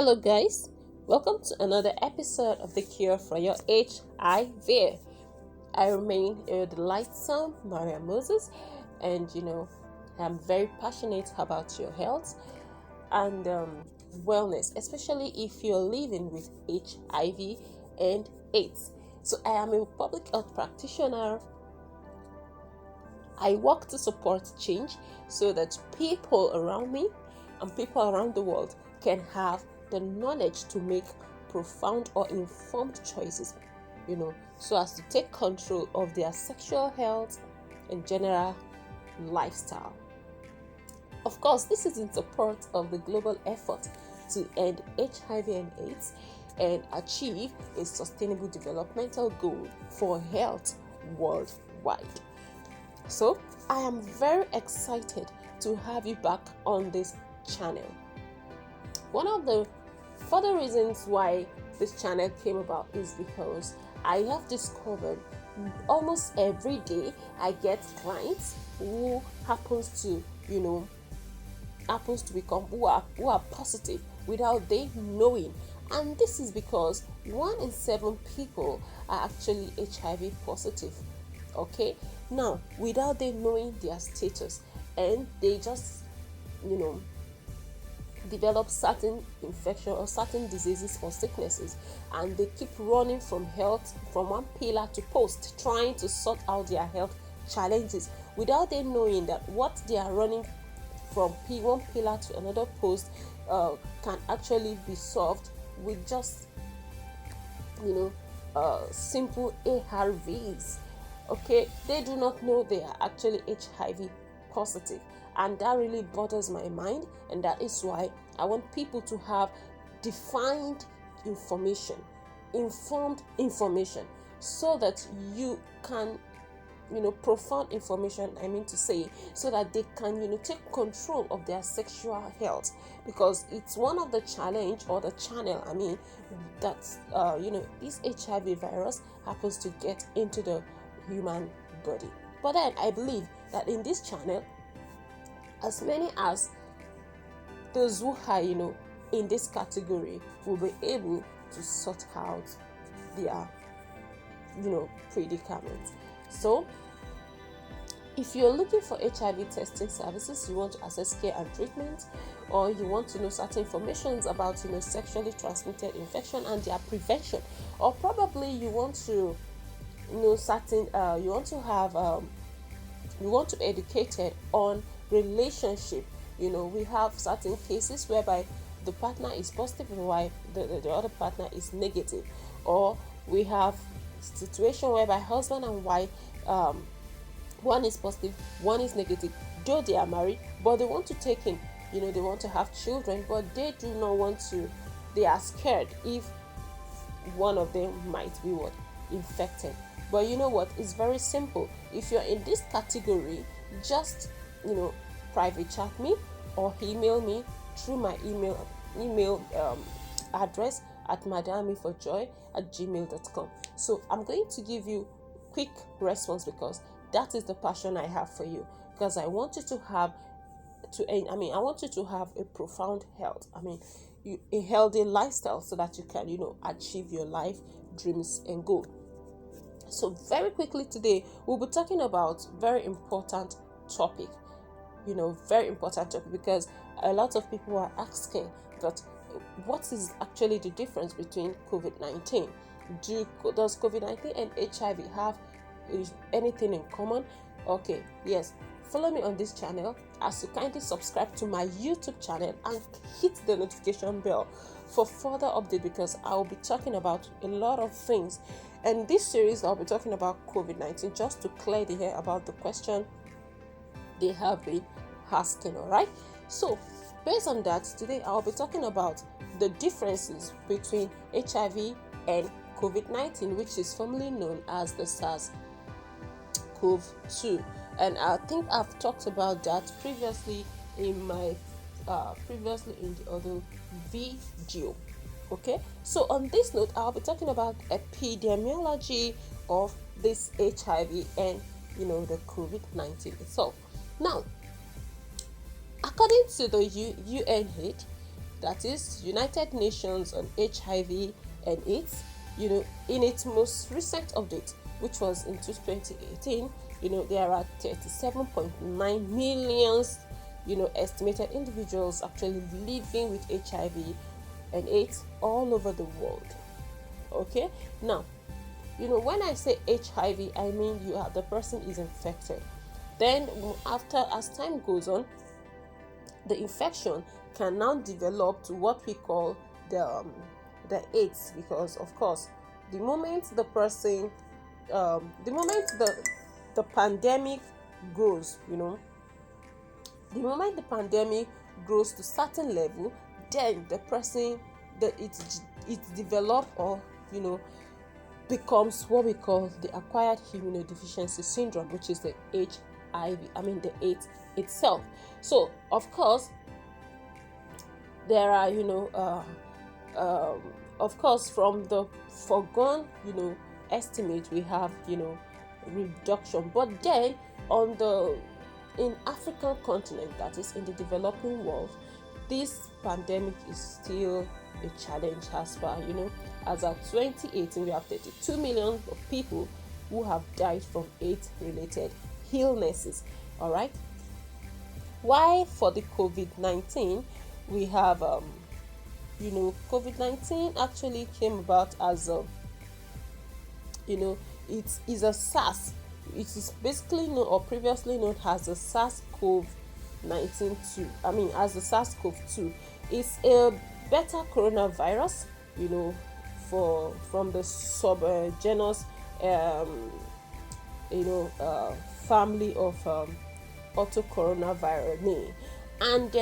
Hello, guys. Welcome to another episode of The Cure for Your HIV. I remain a delightsome Maria Moses, and I'm very passionate about your health and wellness, especially if you're living with HIV and AIDS. So, I am a public health practitioner. I work to support change so that people around me and people around the world can have the knowledge to make profound or informed choices, so as to take control of their sexual health and general lifestyle. Of course, this is in support of the global effort to end HIV and AIDS and achieve a sustainable developmental goal for health worldwide. So, I am very excited to have you back on this channel. One of the further reasons why this channel came about is because I have discovered almost every day I get clients who happens to become who are positive without they knowing, and this is because 1 in 7 people are actually HIV positive. Okay, now without they knowing their status, and they just develop certain infection or certain diseases or sicknesses, and they keep running from one pillar to post, trying to sort out their health challenges without they knowing that what they are running from one pillar to another post can actually be solved with just simple ARVs. Okay, they do not know they are actually HIV positive, and that really bothers my mind, and that is why I want people to have defined information, informed information, so that you can profound information, so that they can take control of their sexual health, because it's one of the challenge or the channel that this HIV virus happens to get into the human body. But then I believe that in this channel, as many as those who are in this category will be able to sort out their predicament. So if you're looking for HIV testing services, you want to access care and treatment, or you want to know certain information about sexually transmitted infection and their prevention, or probably you want to know certain you want to be educated on relationship. We have certain cases whereby the partner is positive and why the other partner is negative, or we have situation whereby husband and wife, one is positive, one is negative, though they are married, but they want to take in, they want to have children, but they do not want to, they are scared if one of them might be infected. But you know what, it's very simple. If you're in this category, just private chat me or email me through my email address at madamiforjoy@gmail.com. So I'm going to give you quick response, because that is the passion I have for you, because I want you to have a profound health, a healthy lifestyle, so that you can achieve your life dreams and goals. So very quickly today, we'll be talking about very important topic, because a lot of people are asking that what is actually the difference between COVID-19? Does COVID-19 and HIV have anything in common? Okay, yes. Follow me on this channel as you kindly subscribe to my YouTube channel and hit the notification bell for further update, because I will be talking about a lot of things. And this series, I'll be talking about COVID-19 just to clear the air about the question they have been asking. All right. So based on that, today I'll be talking about the differences between HIV and COVID-19, which is formerly known as the SARS-CoV-2. And I think I've talked about that previously in the other video. Okay, so on this note, I'll be talking about epidemiology of this HIV and the COVID-19 itself. Now, according to the UNAIDS, that is United Nations on HIV and AIDS, in its most recent update, which was in 2018, there are 37.9 million, estimated individuals actually living with HIV and AIDS all over the world. Okay, now, when I say HIV, I mean the person is infected. Then as time goes on, the infection can now develop to what we call the AIDS, because of course the moment the pandemic grows, the moment the pandemic grows to certain level, then the person it develop or becomes what we call the acquired immunodeficiency syndrome, which is the the AIDS itself. So of course there are of course from the foregone estimate we have reduction, but then in African continent, that is in the developing world, this pandemic is still a challenge. As far as of 2018, we have 32 million of people who have died from AIDS related illnesses. All right, why for the COVID-19 we have COVID-19 actually came about as it is a SARS. It is basically known or previously known as the SARS-CoV-19 as the SARS-CoV-2. It's a beta coronavirus, from the subgenus family of orthocoronavirinae. And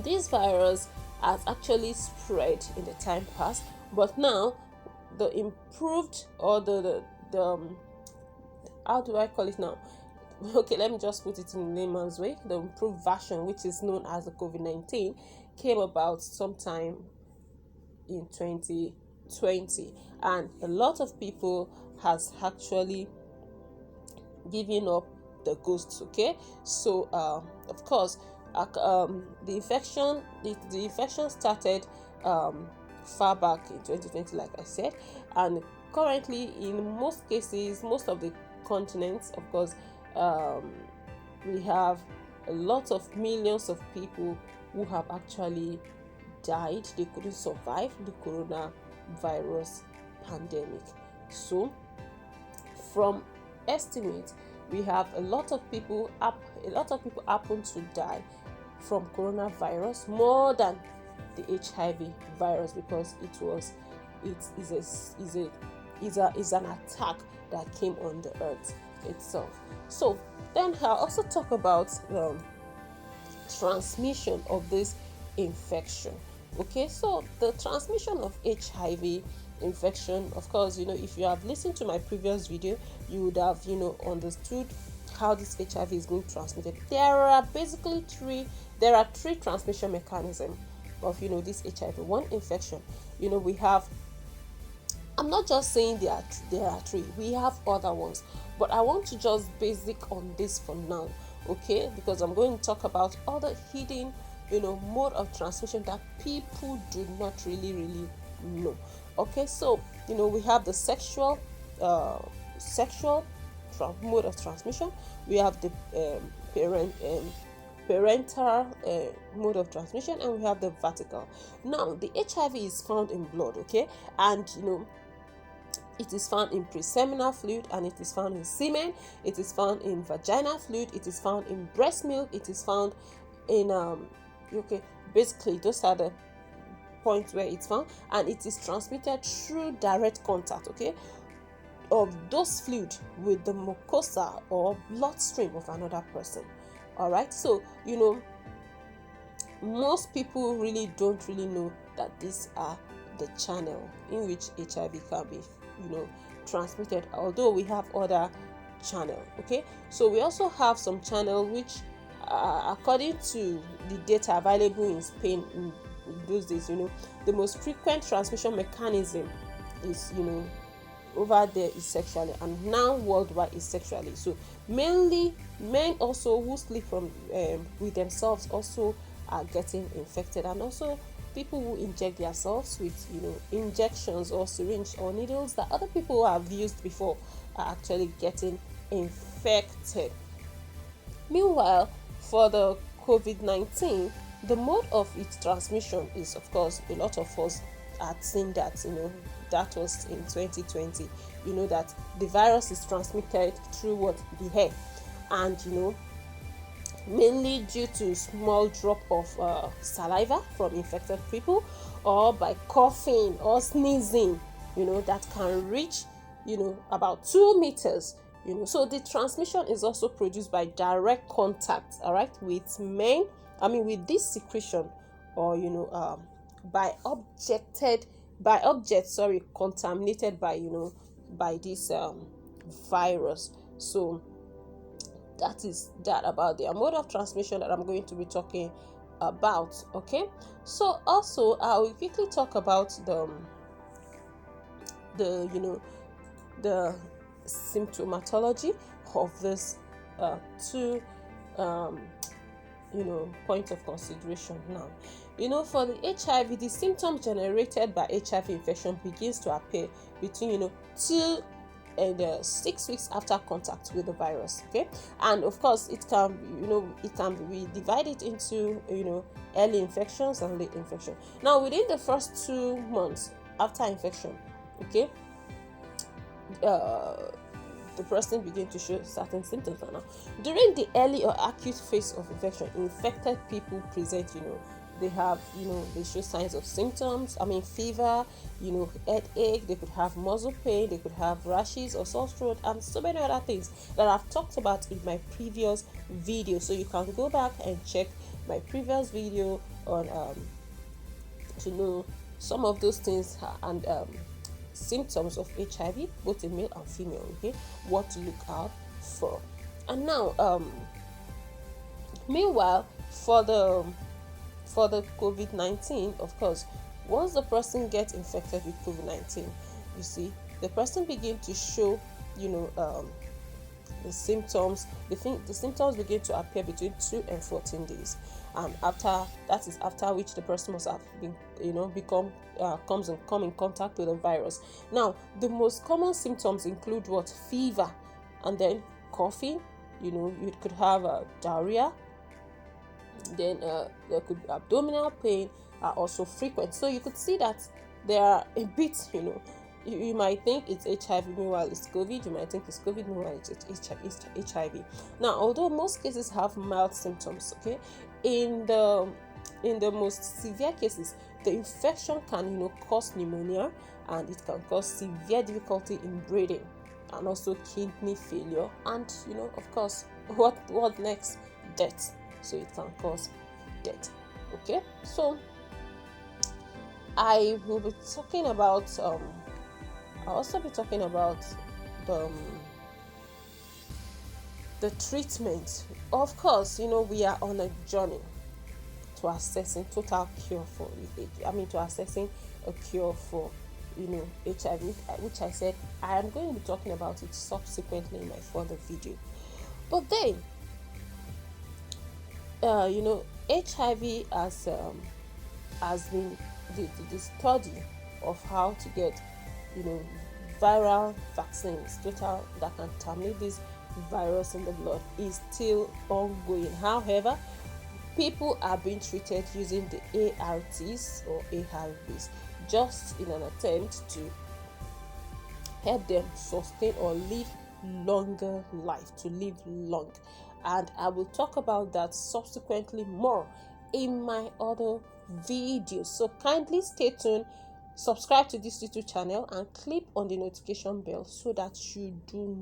this virus has actually spread in the time past, but now the improved or the how do I call it now? Okay, let me just put it in layman's way. The improved version, which is known as the COVID-19, came about sometime in 2020, and a lot of people has actually given up the ghosts. Okay, so of course the infection started far back in 2020, like I said, and currently in most cases, most of the continents, of course, we have a lot of millions of people who have actually died. They couldn't survive the coronavirus pandemic. So from estimates, we have a lot of people happen to die from coronavirus more than the HIV virus, because it is an attack that came on the earth itself. So then I'll also talk about transmission of this infection. Okay, so the transmission of HIV infection, of course, if you have listened to my previous video, you would have understood how this HIV is being transmitted. There are three transmission mechanisms of this HIV. One infection, we have, I'm not just saying there are three, we have other ones, but I want to just basic on this for now, okay, because I'm going to talk about other hidden mode of transmission that people do not really know. Okay, so we have the sexual mode of transmission, we have the parental mode of transmission, and we have the vertical. Now the HIV is found in blood, okay, and it is found in preseminal fluid, and it is found in semen, it is found in vaginal fluid, it is found in breast milk, it is found in okay, basically those are the points where it's found, and it is transmitted through direct contact, okay, of those fluid with the mucosa or bloodstream of another person. All right, so most people really don't know that these are the channel in which HIV can be transmitted, although we have other channel. Okay, so we also have some channel which according to the data available in Spain in those days, the most frequent transmission mechanism is over there is sexually, and now worldwide is sexually. So mainly men also who sleep from with themselves also are getting infected, and also people who inject themselves with injections or syringe or needles that other people have used before are actually getting infected. Meanwhile, for the COVID-19, the mode of its transmission is, of course, a lot of us had seen that, that was in 2020, that the virus is transmitted through what? The hair. And, mainly due to small drop of saliva from infected people, or by coughing or sneezing, that can reach, about 2 meters. So the transmission is also produced by direct contact, all right, with with this secretion, or by objects contaminated by this virus. So that is that about the mode of transmission that I'm going to be talking about. Okay, so also I will quickly talk about the symptomatology of this two points of consideration. Now, for the HIV, the symptoms generated by HIV infection begins to appear between 2 and 6 weeks after contact with the virus. Okay, and of course it can be divided into early infections and late infection. Now, within the first 2 months after infection, okay, the person begin to show certain symptoms. Now, during the early or acute phase of infection, infected people present, they have, they show signs of symptoms. Fever, headache. They could have muscle pain. They could have rashes or sore throat, and so many other things that I've talked about in my previous video. So you can go back and check my previous video on to know some of those things and symptoms of HIV, both in male and female. Okay, what to look out for. And now, meanwhile, for the COVID-19, of course, once the person gets infected with COVID-19, you see the person begin to show the symptoms. The symptoms begin to appear between 2 and 14 days, and after which the person must have been come in contact with the virus. Now, the most common symptoms include what? Fever, and then coughing. You could have diarrhea. Then there could be abdominal pain are also frequent. So you could see that there are a bit, you might think it's HIV, meanwhile it's COVID. You might think it's COVID, meanwhile it's HIV. Now, although most cases have mild symptoms, okay, in the most severe cases, the infection can cause pneumonia, and it can cause severe difficulty in breathing, and also kidney failure, and of course, what next? Death. So it can cause death. Okay, so I will be talking about I'll also be talking about the treatment. Of course, we are on a journey to assessing total cure for to assessing a cure for HIV, which I said I am going to be talking about it subsequently in my further video. But then HIV has been the study of how to get viral vaccines that can terminate this virus in the blood is still ongoing. However, people are being treated using the ARTs or ARVs just in an attempt to help them sustain or live longer life, to live long. And I will talk about that subsequently more in my other videos. So kindly stay tuned, subscribe to this YouTube channel, and click on the notification bell so that you do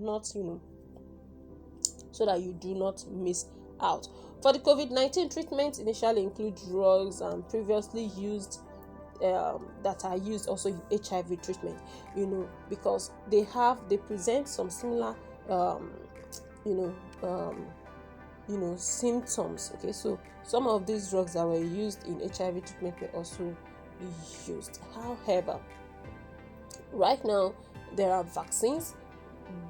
not miss out. For the COVID-19 treatment, initially include drugs and previously used that are used also in HIV treatment, because they present some similar symptoms. Okay, so some of these drugs that were used in HIV treatment were also used. However, right now there are vaccines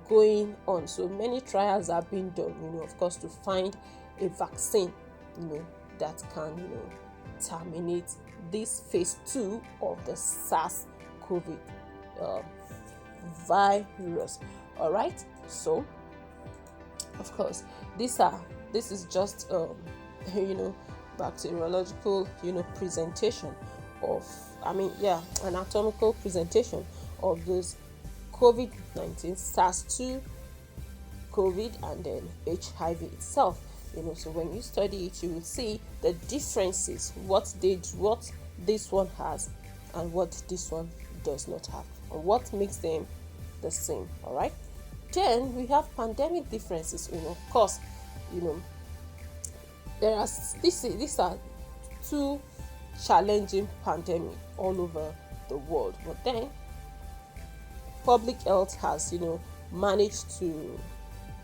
going on, so many trials are being done, of course, to find a vaccine, that can, terminate this phase 2 of the SARS-CoV virus. All right. So, of course, this is just bacteriological presentation of anatomical presentation of this COVID-19, SARS-2, COVID, and then HIV itself. So when you study it, you will see the differences, what this one has and what this one does not have, and what makes them the same. All right. Then we have pandemic differences. Of course, these are two challenging pandemic all over the world, but then public health has managed to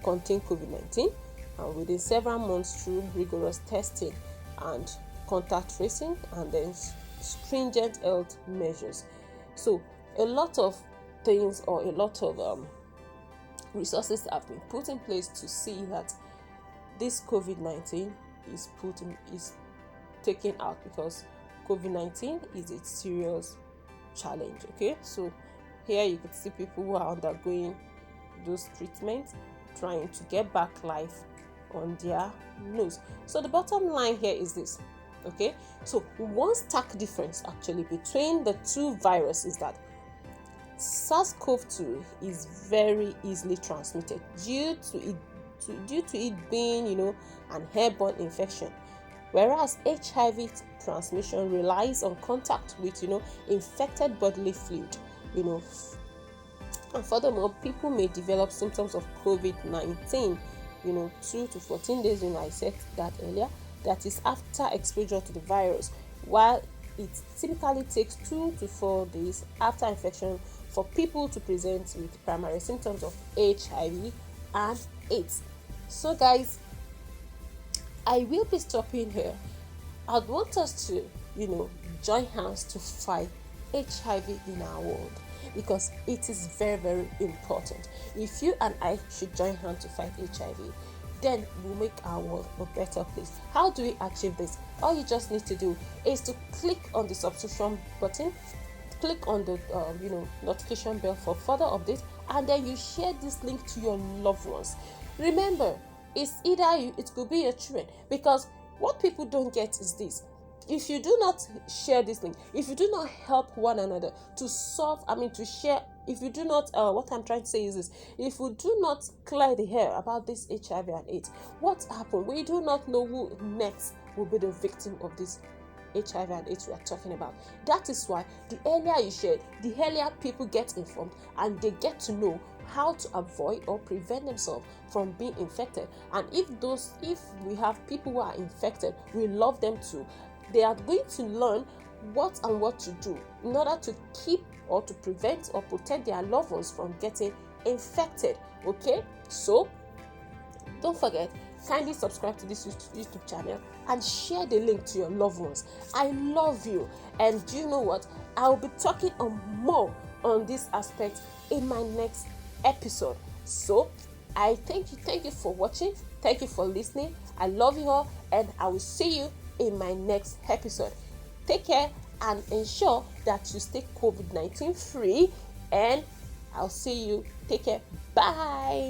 contain COVID-19, and within several months through rigorous testing and contact tracing and then stringent health measures. So a lot of things, or a lot of resources have been put in place to see that this COVID-19 is taken out, because COVID-19 is a serious challenge. Okay, so here you could see people who are undergoing those treatments, trying to get back life on their nose. So the bottom line here is this. Okay, so one stark difference actually between the two viruses is that SARS-CoV-2 is very easily transmitted due to it being an airborne infection, whereas HIV transmission relies on contact with infected bodily fluid. And furthermore, people may develop symptoms of COVID-19 2 to 14 days, I said that earlier, that is after exposure to the virus, while it typically takes 2 to 4 days after infection for people to present with primary symptoms of HIV and AIDS. So guys, I will be stopping here. I'd want us to join hands to fight HIV in our world, because it is very, very important. If you and I should join hands to fight HIV, then we'll make our world a better place. How do we achieve this? All you just need to do is to click on the subscription button, click on the notification bell for further updates, and then you share this link to your loved ones. Remember, it's either you, it could be your children, because what people don't get is this: if you do not share this link, if you do not help one another to share, if you do not, what I'm trying to say is this: if we do not clear the air about this HIV and AIDS, what happened? We do not know who next will be the victim of this HIV and AIDS we are talking about. That is why the earlier you share, the earlier people get informed, and they get to know how to avoid or prevent themselves from being infected. And if we have people who are infected, we love them too. They are going to learn what to do in order to keep or to prevent or protect their loved ones from getting infected. Okay, so don't forget, kindly subscribe to this YouTube channel and share the link to your loved ones. I love you, and do you know what? I'll be talking more on this aspect in my next episode. So I thank you for watching. Thank you for listening. I love you all, and I will see you in my next episode. Take care and ensure that you stay COVID-19 free, and I'll see you. Take care. Bye.